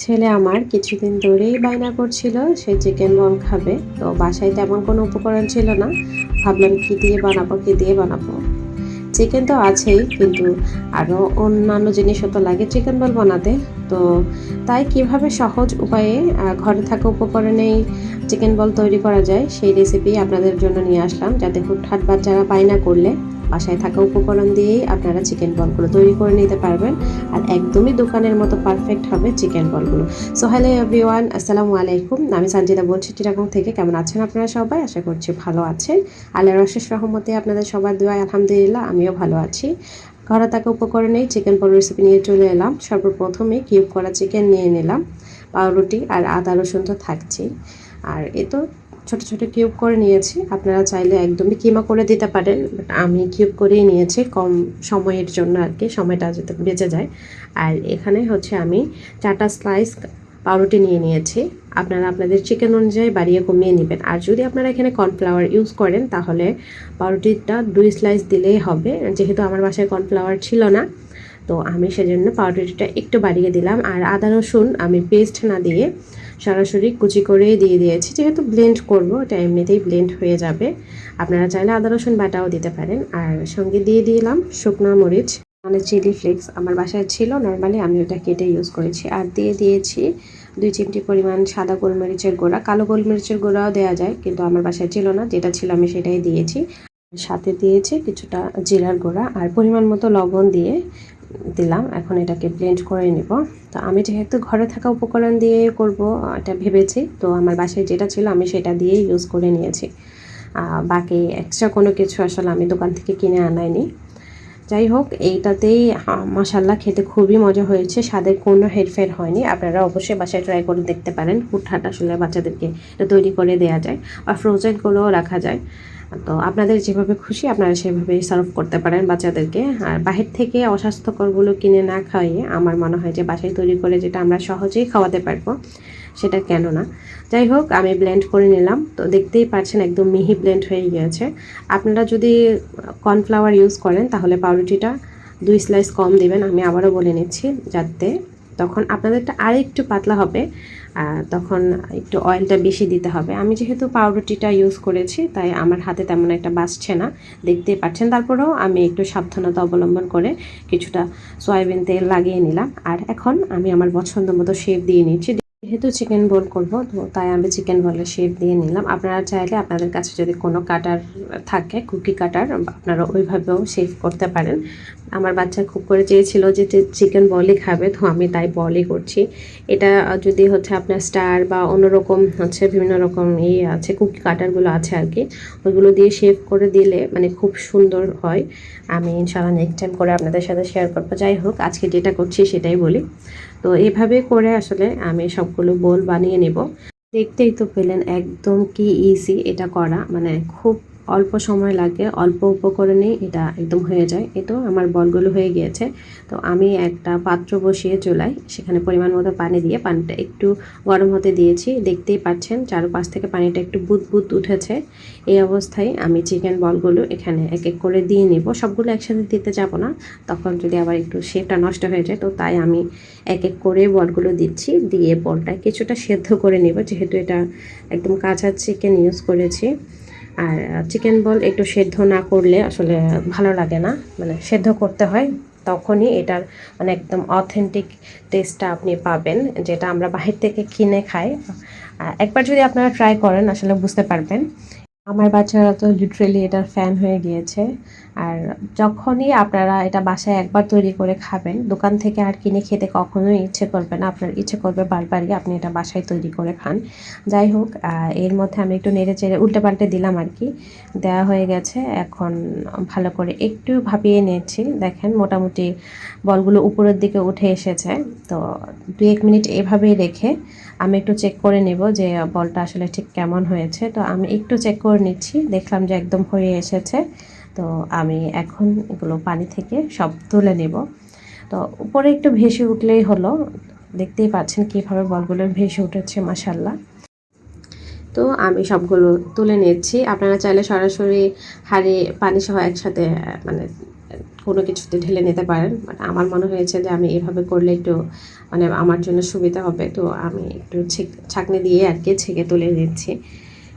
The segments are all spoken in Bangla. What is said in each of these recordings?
ছেলে আমার কিছুদিন ধরেই বায়না করছিল সে চিকেন বল খাবে। তো বাসায় তেমন কোনো উপকরণ ছিল না। ভাবলাম কি দিয়ে বানাবো। চিকেন তো আছেই, কিন্তু আরও অন্যান্য জিনিসও তো লাগে চিকেন বল বানাতে। তো তাই কিভাবে সহজ উপায়ে ঘরে থাকা উপকরণেই চিকেন বল তৈরি করা যায় সেই রেসিপি আপনাদের জন্য নিয়ে আসলাম, যাতে হুটহাট বাচ্চারা বায়না করলে বাসায় থাকা উপকরণ দিয়েই আপনারা চিকেন বলগুলো তৈরি করে নিতে পারবেন। আর একদমই দোকানের মতো পারফেক্ট হবে চিকেন বলগুলো। সো হ্যালো এভরিওয়ান, আসসালামু আলাইকুম। আমি সঞ্জিতা বলছি চিটাগং থেকে। কেমন আছেন আপনারা সবাই? আশা করছি ভালো আছেন। আল্লাহর অশেষ রহমতে আপনাদের সবার দোয়ায় আলহামদুলিল্লাহ আমিও ভালো আছি। ঘরে থাকা উপকরণেই চিকেন বল রেসিপি নিয়ে চলে এলাম। সর্বপ্রথমে কিউব করা চিকেন নিয়ে নিলাম, পাউরুটি আর আদা রসুন তো থাকছেই। আর এ তো ছোট ছোট কিউব করে নিয়েছি। আপনারা চাইলে একদমই কিমা করে দিতে পারেন, বাট আমি কিউব করেই নিয়েছি কম সময়ের জন্য আর কি, সময়টা যাতে বেঁচে যায়। আর এখানে হচ্ছে আমি 4টা স্লাইস পাউরুটি নিয়ে নিয়েছি। আপনারা আপনাদের চিকেন অনুযায়ী বাড়িয়ে কমিয়ে নেবেন। আর যদি আপনারা এখানে কর্নফ্লাওয়ার ইউজ করেন তাহলে পাউরুটিটা 2 স্লাইস দিলেই হবে। যেহেতু আমার বাসায় কর্নফ্লাওয়ার ছিল না, তো আমি সেজন্য পাউরুটিটা একটু বাড়িয়ে দিলাম। আর আদা রসুন আমি পেস্ট না দিয়ে সরাসরি কুচি করেই দিয়ে দিয়েছি, যেহেতু ব্লেন্ড করব এটা এমনিতেই ব্লেন্ড হয়ে যাবে। আপনারা চাইলে আদা রসুন বাটাও দিতে পারেন। আর সঙ্গে দিয়ে দিলাম শুকনো মরিচ, মানে চিলি ফ্লেক্স। আমার বাসায় ছিল নর্মালি, আমি ওটা কেটে ইউজ করেছি। আর দিয়ে দিয়েছি 2 চিমটি পরিমাণ সাদা গোলমরিচের গুঁড়া। কালো গোলমরিচের গুঁড়াও দেওয়া যায়, কিন্তু আমার বাসায় ছিল না, যেটা ছিল আমি সেটাই দিয়েছি। সাথে দিয়েছি কিছুটা জিরার গুঁড়া আর পরিমাণ মতো লবণ দিয়ে দিলাম। এখন এটাকে ব্লেন্ড করে নেব। তো আমি যেহেতু ঘরে থাকা উপকরণ দিয়ে করব এটা ভেবেছি, তো আমার বাসায় যেটা ছিল আমি সেটা দিয়েই ইউজ করে নিয়েছি। বাকি এক্সট্রা কোনো কিছু আসলে আমি দোকান থেকে কিনে আনাইনি। যাই হোক, এইটাতেই মাশাল্লাহ খেতে খুবই মজা হয়েছে, স্বাদের কোনো হেরফের হয়নি। আপনারা অবশ্যই বাসায় ট্রাই করে দেখতে পারেন। হুটহাট আসলে বাচ্চাদেরকে এটা তৈরি করে দেওয়া যায়, বা ফ্রোজেন করেও রাখা যায়। তো আপনাদের যেভাবে খুশি আপনারা সেভাবেই সার্ভ করতে পারেন বাচ্চাদেরকে। আর বাহির থেকে অস্বাস্থ্যকরগুলো কিনে না খাইয়ে আমার মনে হয় যে বাসায় তৈরি করে যেটা আমরা সহজেই খাওয়াতে পারবো সেটা কেন না। যাই হোক, আমি ব্লেন্ড করে নিলাম। তো দেখতেই পাচ্ছেন একদম মিহি ব্লেন্ড হয়ে গিয়েছে। আপনারা যদি কর্নফ্লাওয়ার ইউজ করেন তাহলে পাউরুটিটা 2 স্লাইস কম দেবেন। আমি আবারও বলে নিচ্ছি, যাতে তখন আপনাদেরটা আর একটু পাতলা হবে। তখন একটু অয়েলটা বেশি দিতে হবে। আমি যেহেতু পাউরুটিটা ইউজ করেছি তাই আমার হাতে তেমন একটা বাসছে না, দেখতেই পাচ্ছেন। তারপরেও আমি একটু সাবধানতা অবলম্বন করে কিছুটা সয়াবিন তেল লাগিয়ে নিলাম। আর এখন আমি আমার পছন্দ মতো শেপ দিয়ে নিচ্ছি। যেহেতু চিকেন বল করব, তো তাই আমি চিকেন বলের শেপ দিয়ে নিলাম। আপনারা চাইলে আপনাদের কাছে যদি কোনো কাটার থাকে, কুকি কাটার, আপনারা ওইভাবেও শেপ করতে পারেন। আমার বাচ্চা খুব করে চেয়েছিল যে চিকেন বলই খাবে, তো আমি তাই বলই করছি। এটা যদি হচ্ছে আপনার স্টার বা অন্যরকম হচ্ছে বিভিন্ন রকম আছে, কুকি কাটারগুলো আছে আর কি, ওইগুলো দিয়ে শেপ করে দিলে মানে খুব সুন্দর হয়। আমি ইনশাআল্লাহ নেক্সট টাইম করে আপনাদের সাথে শেয়ার করবো। যাই হোক, আজকে যেটা করছি সেটাই বলি। তো এইভাবে করে আসলে আমি সবগুলো বোল বানিয়ে নেব। দেখতেই তো পেলেন একদম কি ইজি এটা করা, মানে খুব অল্প সময় লাগে, অল্প উপকরণেই এটা একদম হয়ে যায়। এতো আমার বলগুলো হয়ে গিয়েছে। তো আমি একটা পাত্র বসিয়ে চুলায়, সেখানে পরিমাণ মতো পানি দিয়ে পানিটা একটু গরম হতে দিয়েছি। দেখতেই পাচ্ছেন চারপাশ থেকে পানিটা একটু বুদবুদ উঠেছে। এই অবস্থায় আমি চিকেন বলগুলো এখানে এক এক করে দিয়ে নিব। সবগুলো একসাথে দিতে যাব না, তখন যদি আবার একটু শেপটা নষ্ট হয়ে যায়। তো তাই আমি এক এক করে বলগুলো দিচ্ছি, দিয়ে বলটা কিছুটা সেদ্ধ করে নেব, যেহেতু এটা একদম কাঁচা চিকেন ইউজ করেছি। আর চিকেন বল একটু সেদ্ধ না করলে আসলে ভালো লাগে না, মানে সেদ্ধ করতে হয়, তখনই এটার মানে একদম অথেন্টিক টেস্টটা আপনি পাবেন, যেটা আমরা বাহির থেকে কিনে খাই। একবার যদি আপনারা ট্রাই করেন আসলে বুঝতে পারবেন। আমার বাচ্চারা তো লিটারেলি এটার ফ্যান হয়ে গিয়েছে। আর যখনই আপনারা এটা বাসায় একবার তৈরি করে খাবেন, দোকান থেকে আর কিনে খেতে কখনোই ইচ্ছে করবে না, আপনার ইচ্ছে করবে বারবারই আপনি এটা বাসায় তৈরি করে খান। যাই হোক, এর মধ্যে আমি একটু নেড়ে চেড়ে উল্টে পাল্টে দিলাম আর কি। দেওয়া হয়ে গেছে, এখন ভালো করে একটু ভাপিয়ে নিয়েছি। দেখেন মোটামুটি বলগুলো উপরের দিকে উঠে এসেছে। তো 2-1 মিনিট এভাবেই রেখে আমি একটু চেক করে নেব যে বলটা আসলে ঠিক কেমন হয়েছে। তো আমি একটু চেক করে নিচ্ছি, দেখলাম যে একদম হয়ে এসেছে। তো আমি এখন এগুলো পানি থেকে সব তুলে নেব। তো উপরে একটু ভেসে উঠলেই হলো। দেখতেই পাচ্ছেন কীভাবে বলগুলো ভেসে উঠেছে, মাশাল্লাহ। তো আমি সবগুলো তুলে নিচ্ছি। আপনারা চাইলে সরাসরি হাঁড়ি পানি সহ একসাথে মানে কোনো কিছুতে ঢেলে নিতে পারেন, বাট আমার মনে হয়েছে যে আমি এভাবে করলে একটু মানে আমার জন্য সুবিধা হবে, তো আমি একটু ছাঁকনি দিয়ে আর কি ছেঁকে তুলে নিচ্ছি।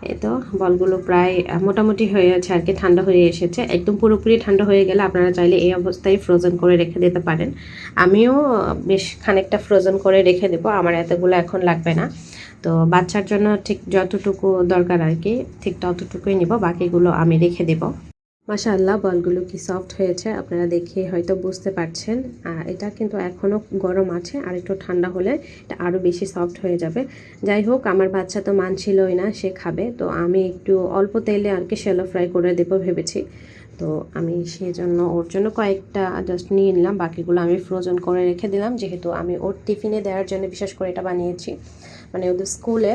এই তো বলগুলো প্রায় মোটামুটি হয়ে আছে আর কি, ঠান্ডা হয়ে এসেছে। একদম পুরোপুরি ঠান্ডা হয়ে গেলে আপনারা চাইলে এই অবস্থায় ফ্রোজেন করে রেখে দিতে পারেন। আমিও বেশ খানিকটা ফ্রোজেন করে রেখে দেবো, আমার এতগুলো এখন লাগবে না। তো বাচ্চার জন্য ঠিক যতটুকু দরকার আর কি ঠিক ততটুকুই নিব, বাকিগুলো আমি রেখে দেবো। মাশাআল্লাহ, বলগুলো কি সফট হয়েছে আপনারা দেখে হয়তো বুঝতে পারছেন। এটা কিন্তু এখনও গরম আছে, আর একটু ঠান্ডা হলে এটা আরও বেশি সফট হয়ে যাবে। যাই হোক, আমার বাচ্চা তো মানছিলই না, সে খাবে, তো আমি একটু অল্প তেলে আর কি শ্যালো ফ্রাই করে দেবো ভেবেছি। তো আমি সেই জন্য ওর জন্য কয়েকটা জাস্ট নিয়ে নিলাম, বাকিগুলো আমি ফ্রোজেন করে রেখে দিলাম, যেহেতু আমি ওর টিফিনে দেওয়ার জন্য বিশেষ করে এটা বানিয়েছি। মানে ওদের স্কুলে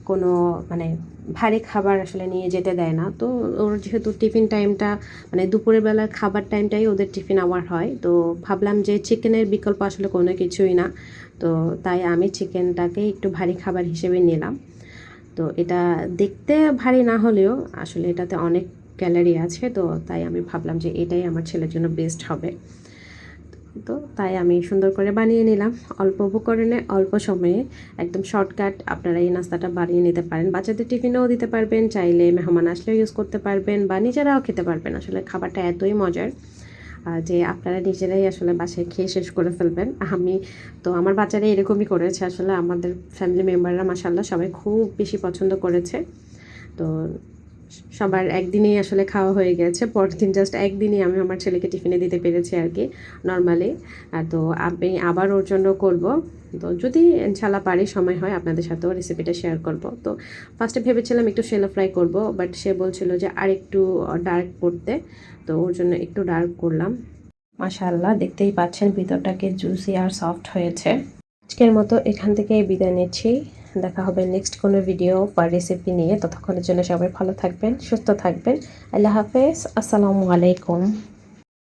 কোনো মানে ভারী খাবার আসলে নিয়ে যেতে দেয় না, তো ওর যেহেতু টিফিন টাইমটা মানে দুপুরের বেলার খাবার টাইমটাই ওদের টিফিন আওয়ার হয়, তো ভাবলাম যে চিকেনের বিকল্প আসলে কোনো কিছুই না, তো তাই আমি চিকেনটাকে একটু ভারী খাবার হিসেবে নিলাম। তো এটা দেখতে ভারী না হলেও আসলে এটাতে অনেক ক্যালোরি আছে, তো তাই আমি ভাবলাম যে এটাই আমার ছেলের জন্য বেস্ট হবে। তো তাই আমি সুন্দর করে বানিয়ে নিলাম, অল্প উপকরণে অল্প সময়ে, একদম শর্টকাট। আপনারা এই নাস্তাটা বানিয়ে নিতে পারেন, বাচ্চাদের টিফিনেও দিতে পারবেন, চাইলে মেহমান আসলেও ইউজ করতে পারবেন, বা নিজেরাও খেতে পারবেন। আসলে খাবারটা এতই মজার যে আপনারা নিজেরাই আসলে বাসায় খেয়ে শেষ করে ফেলবেন। আমি তো আমার বাচ্চারা এরকমই করেছে, আসলে আমাদের ফ্যামিলি মেম্বাররা মাশাআল্লাহ সবাই খুব বেশি পছন্দ করেছে। তো সবার একদিনেই আসলে খাওয়া হয়ে গেছে, পরের দিন জাস্ট একদিনই আমি আমার ছেলেকে টিফিনে দিতে পেরেছি আর কি নর্মালি। তো আমি আবার ওর জন্য করব, তো যদি ইনশাল্লাহ পারি সময় হয় আপনাদের সাথেও রেসিপিটা শেয়ার করব। তো ফার্স্টে ভেবেছিলাম একটু শ্যালো ফ্রাই করব, বাট সে বলছিল যে আর একটু ডার্ক করতে, তো ওর জন্য একটু ডার্ক করলাম। মাশাআল্লাহ, দেখতেই পাচ্ছেন ভিতরটাকে জুসি আর সফট হয়েছে। আজকের মতো এখান থেকে বিদায় নিচ্ছি, দেখা হবে নেক্সট কোনো ভিডিও বা রেসিপি নিয়ে। ততক্ষণের জন্য সবাই ভালো থাকবেন, সুস্থ থাকবেন। আল্লাহ হাফেজ, আসসালামু আলাইকুম।